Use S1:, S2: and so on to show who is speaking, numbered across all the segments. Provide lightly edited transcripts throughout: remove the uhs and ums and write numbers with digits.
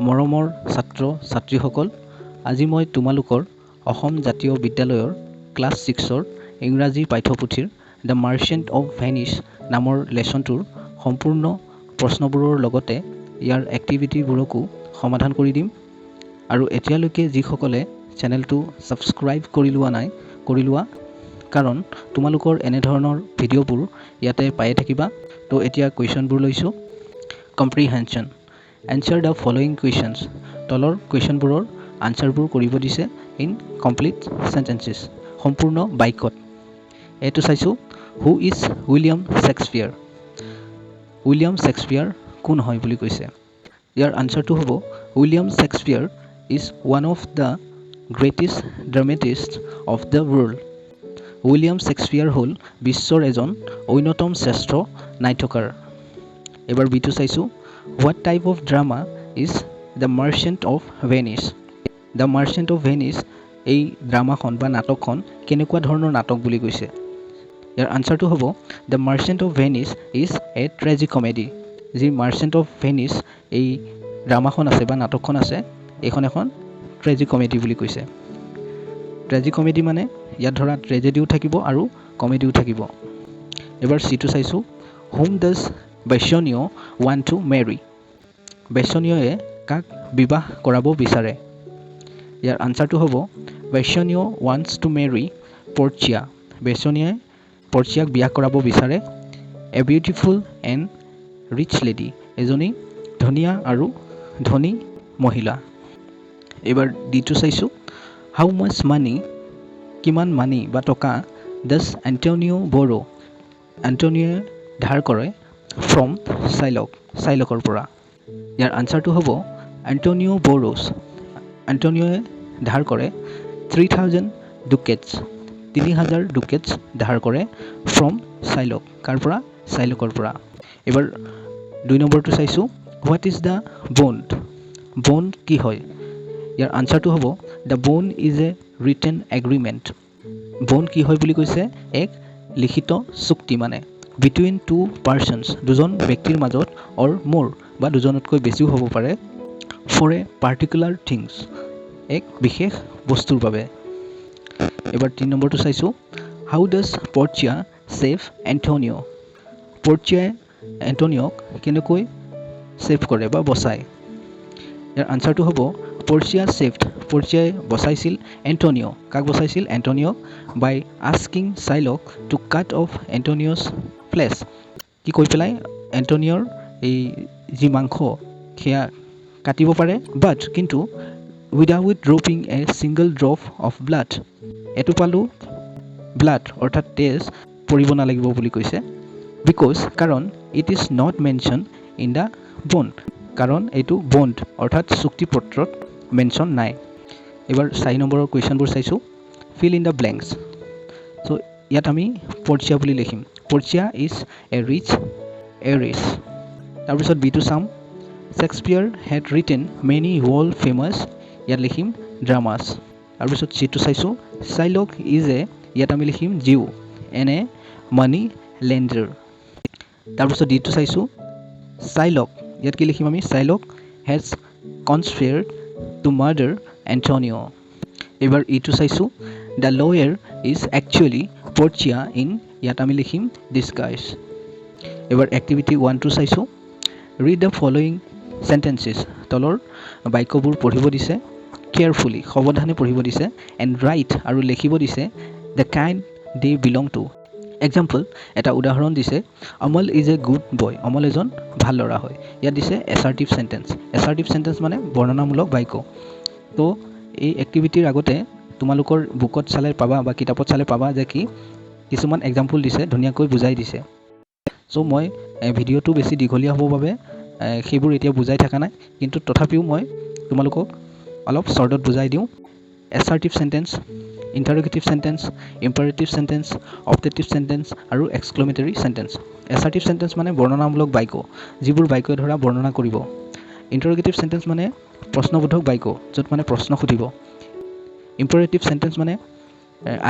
S1: মৰমৰ ছাত্ৰ ছাত্ৰীসকল, আজি মই তোমালোকৰ অসম জাতীয় বিদ্যালয়ৰ ক্লাছ 6ৰ ইংৰাজী পাঠ্যপুথিৰ দ্য মাৰ্চেণ্ট অৱ ভেনিছ নামৰ লেচনটোৰ সম্পূৰ্ণ প্ৰশ্নবোৰৰ লগতে ইয়াৰ এক্টিভিটিবোৰকো সমাধান কৰি দিম। আৰু এতিয়ালৈকে যিসকলে চেনেলটো ছাবস্ক্ৰাইব কৰি লোৱা নাই, কৰি লোৱা, কাৰণ তোমালোকৰ এনেধৰণৰ ভিডিঅ'বোৰ ইয়াতে পায়ে থাকিবা। তো এতিয়া কুৱেশ্যনবোৰ লৈছোঁ। Comprehension, answer the following questions. তলৰ কুৱেশ্যনবোৰৰ আনচাৰবোৰ কৰিব দিছে ইন কমপ্লিট চেণ্টেঞ্চেছ, সম্পূৰ্ণ বাক্যত। এইটো চাইছোঁ, who is William Shakespeare. William Shakespeare কোন হয় বুলি কৈছে। ইয়াৰ আনচাৰটো হ'ব, William Shakespeare is one of the greatest dramatist of the world. William Shakespeare হ'ল বিশ্বৰ এজন অন্যতম শ্ৰেষ্ঠ নাট্যকাৰ। এবাৰ বিটো চাইছোঁ, what type of drama is the Merchant of Venice. The Merchant of Venice, এই ড্ৰামাখন বা নাটকখন কেনেকুৱা ধৰণৰ নাটক বুলি কৈছে। ইয়াৰ আনচাৰটো হ'ব, the Merchant of Venice is a tragicomedy. যি মাৰ্চেণ্ট অৱ ভেনিছ এই ড্ৰামাখন আছে বা নাটকখন আছে, এইখন এখন ট্ৰেজি কমেডি বুলি কৈছে। ট্ৰেজি কমেডি মানে ইয়াত ধৰা ট্ৰেজেডিও থাকিব আৰু কমেডিও থাকিব। এবাৰ চিটো চাইছোঁ, হুম ডাজ বেশ্যনিয় ৱান্ট টু মেৰি। বেশ্যনিয়ে কাক বিবাহ কৰাব বিচাৰে। ইয়াৰ আনচাৰটো হ'ব, বেশ্যনিয় ৱান্টছ টু মেৰি পৰ্চিয়া। বেশ্যনিয়ে পৰ্চিয়াক বিয়া কৰাব বিচাৰে। A beautiful and rich lady, এজনী ধুনীয়া আৰু ধনী মহিলা। এইবাৰ ডিটো চাইছোঁ, হাউ মাছ মানি, কিমান মানি বা টকা ডাজ এণ্টনিঅ ব'ৰ। এণ্টনিঅ'য়ে ধাৰ কৰে ফ্ৰম চাইলক, চাইলকৰ পৰা। ইয়াৰ আনচাৰটো হ'ব, এণ্টনিঅ ব'ৰছ। এণ্টনিঅ'য়ে ধাৰ কৰে 3000 ডুকেটছ, 3000 ডুকেটছ ধাৰ কৰে ফ্ৰম চাইলক, কাৰ পৰা, চাইলকৰ পৰা। এইবাৰ 2 নম্বৰটো চাইছোঁ, what is the bond. Bond কি হয়। ইয়াৰ আনচাৰটো হ'ব, the bond is a written agreement. Bond কি হয় বুলি কৈছে, এক লিখিত চুক্তি মানে বিটুইন টু পাৰ্চনছ, দুজন ব্যক্তিৰ মাজত, অৰ মোৰ বা দুজনতকৈ বেছিও হ'ব পাৰে, ফৰ এ পাৰ্টিকুলাৰ থিংছ, এক বিশেষ বস্তুৰ বাবে। এবাৰ 3 নম্বৰটো চাইছোঁ, হাউ ডাজ পৰ্চিয়া ছেভ এণ্টনিঅ। পৰ্চিয়াই এণ্টনিঅক কেনেকৈ ছেভ কৰে বা বচায়। ইয়াৰ আনচাৰটো হ'ব, পৰ্চিয়া ছেভড, পৰ্চিয়াই বচাইছিল এণ্টনিঅ। কাক বচাইছিল, এণ্টনিঅক, by asking Shylock to cut off Antonio's flesh. কি কৈ পেলাই, এণ্টনিঅ'ৰ এই যি মাংস সেয়া কাটিব পাৰে, বাট কিন্তু without dropping a single drop of blood, এটোপালো ব্লাড অৰ্থাৎ তেজ পৰিব নালাগিব বুলি কৈছে। বিকজ, কাৰণ it is not mention in the bond, কাৰণ এইটো বণ্ড অৰ্থাৎ চুক্তিপত্ৰত মেনশ্যন নাই। এইবাৰ 4 নম্বৰৰ কুৱেশ্যনবোৰ চাইছোঁ, ফিল ইন দ্য ব্লেংকছ। চ' ইয়াত আমি পৰ্চিয়া বুলি লিখিম, পৰ্চিয়া ইজ এ ৰিচ এৰিছ। তাৰপিছত বিটো চাম, Shakespeare head written many world famous, ইয়াত লিখিম ড্ৰামাছ। তাৰপিছত চিটো চাইছোঁ, চাইলক ইজ এ, ইয়াত আমি লিখিম জিউ, এন এ মানি লেণ্ডাৰ। তাৰপিছত ডিটো চাইছোঁ, চাইলক, ইয়াত কি লিখিম আমি, Shylock has conspired to murder Antonio. এইবাৰ ইটো চাইছোঁ, the lawyer is actually Portia in, ইয়াত আমি লিখিম ডিছগাইজ। এইবাৰ এক্টিভিটি 1-2 চাইছোঁ, ৰিড দ্য ফলোয়িং চেণ্টেঞ্চেছ। তলৰ বাক্যবোৰ পঢ়িব দিছে কেয়াৰফুলি, সাৱধানে পঢ়িব দিছে, এণ্ড ৰাইট আৰু লিখিব দিছে the kind De belong to. Example, এটা উদাহৰণ দিছে, Amal is a good boy, Amal এজন ভাল ল'ৰা হয়। ইয়াত দিছে এছাৰ্টিভ চেণ্টেঞ্চ। এছাৰ্টিভ চেণ্টেঞ্চ মানে বৰ্ণনামূলক বাক্য। তো এই এক্টিভিটিৰ আগতে তোমালোকৰ বুকত চালে পাবা বা কিতাপত চালে পাবা যে কি কিছুমান এক্সাম্পল দিছে, ধুনীয়াকৈ বুজাই দিছে। চ' মই ভিডিঅ'টো বেছি দীঘলীয়া হ'বৰ বাবে সেইবোৰ এতিয়া বুজাই থকা নাই, কিন্তু তথাপিও মই তোমালোকক অলপ শ্বৰ্টত বুজাই দিওঁ। Assertive sentence, interrogative sentence, imperative sentence, optative sentence আৰু এক্সক্লেমেটৰী চেণ্টেঞ্চ। এছাৰ্টিভ চেণ্টেঞ্চ মানে বৰ্ণনামূলক বাক্য, যিবোৰ বাক্যই ধৰা বৰ্ণনা কৰিব। ইণ্টাৰগেটিভ চেণ্টেঞ্চ মানে প্ৰশ্নবোধক বাক্য, য'ত মানে প্ৰশ্ন সুধিব। ইম্পাৰেটিভ চেণ্টেঞ্চ মানে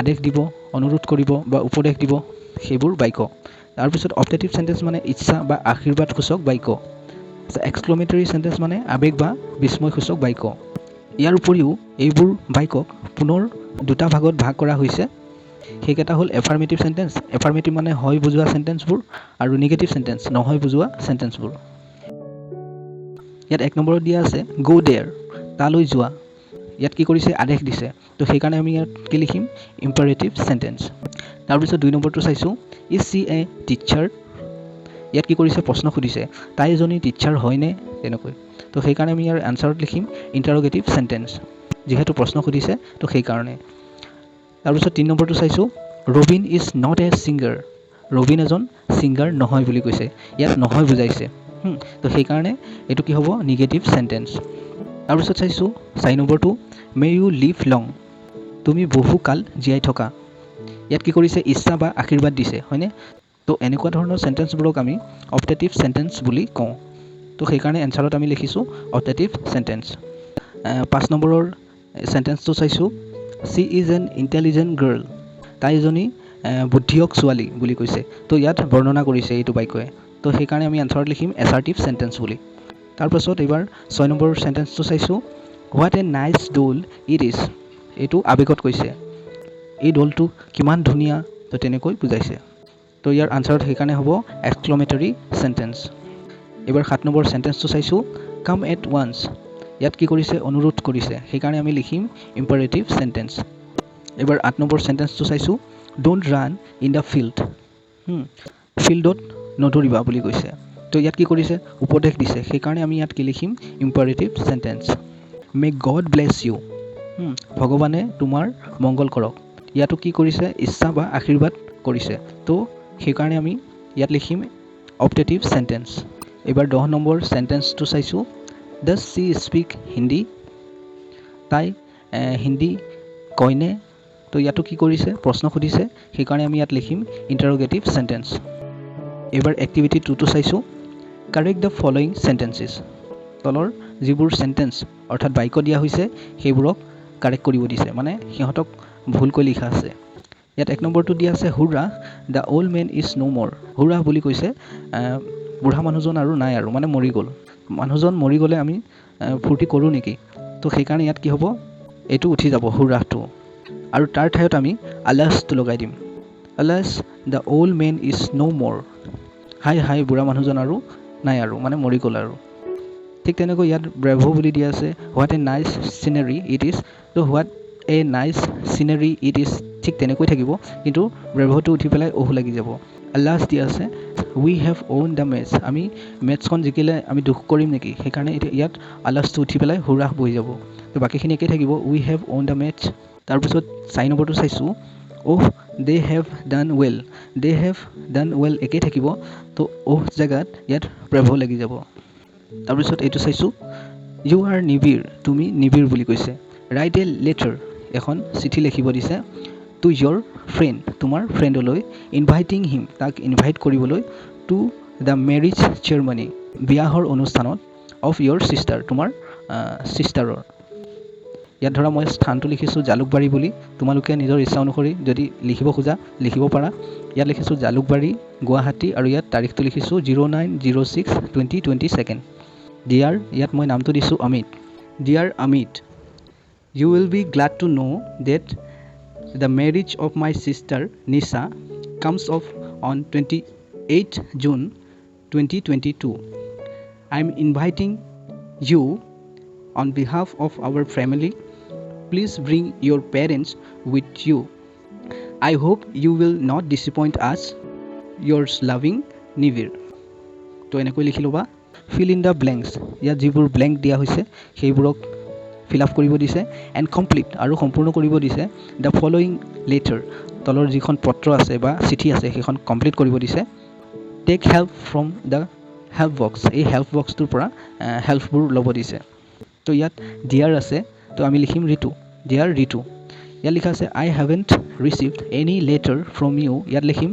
S1: আদেশ দিব, অনুৰোধ কৰিব বা উপদেশ দিব, সেইবোৰ বাক্য। তাৰপিছত অপটেটিভ চেণ্টেঞ্চ মানে ইচ্ছা বা আশীৰ্বাদসূচক বাক্য। এক্সক্লেমেটৰী চেণ্টেন্স মানে আৱেগ বা বিস্ময়সূচক বাক্য। ইয়াৰ উপৰিও এইবোৰ বাক্যক পুনৰ দুটা ভাগত ভাগ কৰা হৈছে। সেইকেইটা হ'ল এফাৰ্মেটিভ চেণ্টেন্স, এফাৰ্মেটিভ মানে হয় বুজোৱা চেণ্টেন্সবোৰ, আৰু নিগেটিভ চেণ্টেন্স নহয় বুজোৱা চেণ্টেন্সবোৰ। ইয়াত 1 নম্বৰত দিয়া আছে গো দেয়াৰ, তালৈ যোৱা। ইয়াত কি কৰিছে? আদেশ দিছে। তো সেইকাৰণে আমি ইয়াত কি লিখিম? Imperative sentence. তাৰপিছত 2 নম্বৰটো চাইছোঁ, ইজ চি এ টিচাৰ। ইয়াত কি কৰিছে? প্ৰশ্ন সুধিছে, তাই এজনী টিচাৰ হয়নে? তেনেকৈ। তো সেইকাৰণে আমি ইয়াৰ এনচাৰত লিখিম ইণ্টাৰগেটিভ চেণ্টেন্স, যিহেতু প্ৰশ্ন সুধিছে তো সেইকাৰণে। তাৰপিছত 3 নম্বৰটো চাইছোঁ, Robin is not a singer. Robin এজন ছিংগাৰ নহয় বুলি কৈছে। ইয়াত নহয় বুজাইছে। তো সেইকাৰণে এইটো কি হ'ব? Negative sentence. তাৰপিছত চাইছোঁ 4 নম্বৰটো, মে ইউ লিভ লং। তুমি বহুকাল জীয়াই থকা। ইয়াত কি কৰিছে? ইচ্ছা বা আশীৰ্বাদ দিছে, হয়নে? তো এনেকুৱা ধৰণৰ চেণ্টেন্সবোৰক আমি অপটেটিভ চেণ্টেন্স বুলি কওঁ। তো সেইকাৰণে এনচাৰত আমি লিখিছোঁ অপটেটিভ চেণ্টেন্স। 5 নম্বৰৰ চেণ্টেন্সটো চাইছোঁ, C is an intelligent girl. তাই এজনী বুদ্ধিয়ক ছোৱালী বুলি কৈছে। তো ইয়াত বৰ্ণনা কৰিছে এইটো বাক্যই। তো সেইকাৰণে আমি এনচাৰত লিখিম এছাৰ্টিভ চেণ্টেন্স বুলি। তাৰপাছত এইবাৰ 6 নম্বৰ চেণ্টেন্সটো চাইছোঁ, what a nice doll it is. এইটো আৱেগত কৈছে, এই ডলটো কিমান ধুনীয়া, তো তেনেকৈ বুজাইছে। তো ইয়াৰ আনচাৰত সেইকাৰণে হ'ব এক্সক্লেমেটৰী চেণ্টেন্স। এইবাৰ 7 নম্বৰ চেণ্টেন্সটো চাইছোঁ, কাম এট ওৱান্স। ইয়াত কি কৰিছে? অনুৰোধ কৰিছে। সেইকাৰণে আমি লিখিম ইম্পাৰেটিভ চেণ্টেন্স। এইবাৰ 8 নম্বৰ চেণ্টেন্সটো চাইছোঁ, don't run in the field. ফিল্ডত নদৌৰিবা বুলি কৈছে। তো ইয়াত কি কৰিছে? উপদেশ দিছে। সেইকাৰণে আমি ইয়াত কি লিখিম? Imperative sentence. May God bless you. ভগৱানে তোমাৰ মংগল কৰক। ইয়াতো কি কৰিছে? ইচ্ছা বা আশীৰ্বাদ কৰিছে। তো সেইকাৰণে আমি ইয়াত লিখিম অপটেটিভ চেণ্টেন্স। এইবাৰ 10 নম্বৰ চেণ্টেন্সটো চাইছোঁ, ডাজ চি স্পীক হিন্দী। তাই হিন্দী কয়নে? তো ইয়াতো কি কৰিছে? প্ৰশ্ন সুধিছে। সেইকাৰণে আমি ইয়াত লিখিম ইণ্টাৰগেটিভ চেণ্টেন্স। এইবাৰ এক্টিভিটি 2টো চাইছোঁ, কাৰেক্ট দ্য ফলোয়িং চেণ্টেন্সেছ। তলৰ যিবোৰ চেণ্টেন্স অৰ্থাৎ বাক্য দিয়া হৈছে সেইবোৰক কাৰেক্ট কৰিব দিছে, মানে সিহঁতক ভুলকৈ লিখা আছে। ইয়াত 1 নম্বৰটো দিয়া আছে, hurrah the old men is no' more. Hurrah বুলি কৈছে বুঢ়া মানুহজন আৰু নাই আৰু, মানে মৰি গ'ল। মানুহজন মৰি গ'লে আমি ফূৰ্তি কৰোঁ নেকি? তো সেইকাৰণে ইয়াত কি হ'ব? এইটো উঠি যাব হুৰাটো, আৰু তাৰ ঠাইত আমি আলাছটো লগাই দিম। Alas the old men is no' more. হাই হাই বুঢ়া মানুহজন আৰু নাই আৰু, মানে মৰি গ'ল আৰু। ঠিক তেনেকৈ ইয়াত ব্ৰেভো বুলি দিয়া আছে, what a nice scenery it is. তো what a nice scenery it is ঠিক তেনেকৈ থাকিব, কিন্তু ব্ৰেভোটো উঠি পেলাই অহু লাগি যাব। আলাছ দিয়া আছে, উই হেভ অ'ন দ্য মেটছ। আমি মেটছখন জিকিলে আমি দুখ কৰিম নেকি? সেইকাৰণে এতিয়া ইয়াত আলাছটো উঠি পেলাই হুৰাহ বহি যাব। তো বাকীখিনি একেই থাকিব, we have won the match. তাৰপিছত 4 নম্বৰটো চাইছোঁ, oh they have done well. They have done well একেই থাকিব। তো অহ জেগাত ইয়াত ব্ৰেভো লাগি যাব। তাৰপিছত এইটো চাইছোঁ, ইউ আৰ নিবিৰ। তুমি নিবিৰ বুলি কৈছে। Write a letter. এখন চিঠি লিখিব দিছে। To your friend. তোমাৰ ফ্ৰেণ্ডলৈ। Inviting him. তাক ইনভাইট কৰিবলৈ। To the marriage ceremony. বিয়াহৰ অনুষ্ঠানত। Of your sister. তোমাৰ ছিষ্টাৰৰ। ইয়াত ধৰা মই স্থানটো লিখিছোঁ জালুকবাৰী বুলি। তোমালোকে নিজৰ ইচ্ছা অনুসৰি যদি লিখিব খোজা লিখিব পাৰা। ইয়াত লিখিছোঁ জালুকবাৰী, গুৱাহাটী, আৰু ইয়াত তাৰিখটো লিখিছোঁ 09/06/2022। ডিয়াৰ, ইয়াত মই নামটো দিছোঁ Amit. Dear Amit, you will be glad to know' that the marriage of my sister Nisha comes off on 28 June 2022. I am inviting you on behalf of our family. Please bring your parents with you. I hope you will not disappoint us. Yours loving, Nivir. তো এনেকৈ লিখি ল'বা। Fill in the blanks. ইয়াত যিবোৰ blank দিয়া হৈছে সেইবোৰক fill up কৰিব দিছে। এণ্ড কমপ্লিট, আৰু সম্পূৰ্ণ কৰিব দিছে দ্য ফলোয়িং লেটাৰ। তলৰ যিখন পত্ৰ আছে বা চিঠি আছে সেইখন কমপ্লিট কৰিব দিছে। Take help from the help box. এই হেল্প বক্সটোৰ পৰা হেল্পবোৰ ল'ব দিছে। তো ইয়াত ডিয়াৰ আছে, তো আমি লিখিম ৰিতু। ডিয়াৰ ৰিতু। ইয়াত লিখা আছে, I haven't received any letter from you. ইয়াত লিখিম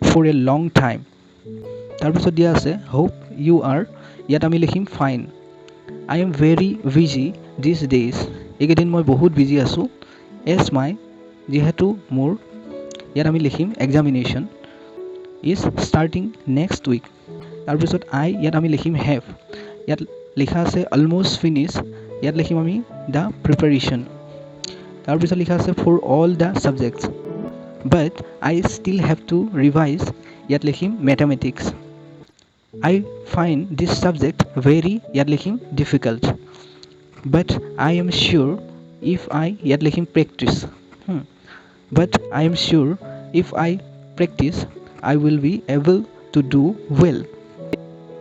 S1: ফৰ এ লং টাইম। তাৰপিছত দিয়া আছে, হোপ ইউ আৰ। ইয়াত আমি লিখিম fine. I am very busy this days. এইকেইদিন মই বহুত বিজি আছোঁ। এজ মাই, যিহেতু মোৰ। ইয়াত আমি লিখিম examination is starting next week. তাৰপিছত আই ইয়াত আমি লিখিম হেভ ইয়াত লিখা আছে অলমষ্ট ফিনিছ ইয়াত লিখিম আমি দ্য প্ৰিপাৰেশ্যন তাৰপিছত লিখা আছে for all the subjects but I still have to revise ইয়াত লিখিম mathematics I find this subject very ইয়াত লিখিম difficult but I am sure if I ইয়াত লিখিম practice but I am sure if I practice I will be able to do well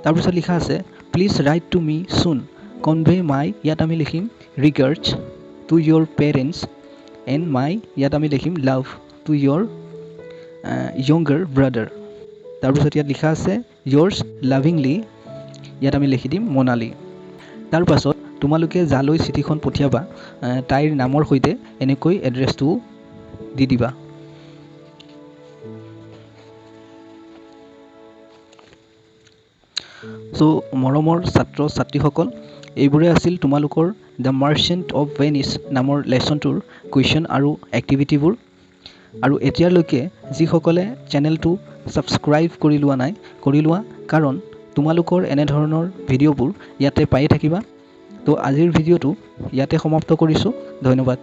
S1: তাৰপিছত লিখা আছে please right to me চুন convey মাই ইয়াত আমি লিখিম regards to your parents and my ইয়াত আমি লিখিম love to your younger brother তাৰপিছত ইয়াত লিখা আছে yours lovingly ইয়াত আমি লিখি দিম মনালী তাৰ পাছত তোমালোকে যালৈ চিঠিখন পঠিয়াবা তাইৰ নামৰ সৈতে এনেকৈ এড্ৰেছটো দি দিবা চ' মৰমৰ ছাত্ৰ ছাত্ৰীসকল এইবোৰে আছিল তোমালোকৰ দ্য মাৰ্চেণ্ট অফ ভেনিছ নামৰ লেচনটোৰ কুৱেশ্যন আৰু এক্টিভিটিবোৰ আৰু এতিয়ালৈকে যিসকলে চেনেলটো ছাবস্ক্ৰাইব কৰি লোৱা নাই কৰি লোৱা কাৰণ তোমালোকৰ এনেধৰণৰ ভিডিঅ'বোৰ ইয়াতে পায়ে থাকিবা তো আজিৰ ভিডিঅ'টো ইয়াতে সমাপ্ত কৰিছোঁ ধন্যবাদ